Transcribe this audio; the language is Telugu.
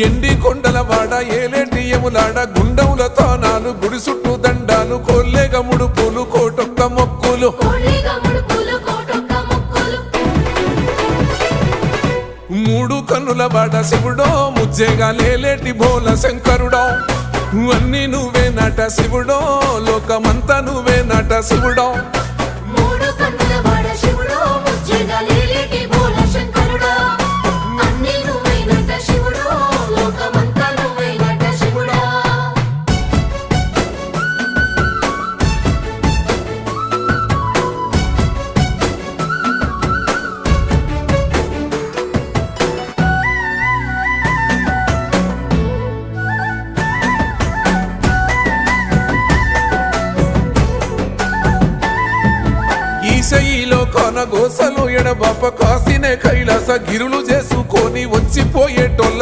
ఎండి కొండలవాడ ఏలేటి యములాడ గుండముల తానాలు గుడి చుట్టూ దండాలు కొల్లేగ ముడుపులు కోటొక్క మొక్కులు మూడు కన్నుల వాడ శివుడో ముజ్జేగా లేలేటి బోల శంకరుడో అన్నీ నువ్వే నట శివుడో లోకమంతా నువ్వే నట శివుడో ఈశయిలో కొనగోసలు ఎడబాప కాసినే కైలాస గిరులు చేసుకొని వచ్చిపోయేటోళ్ళ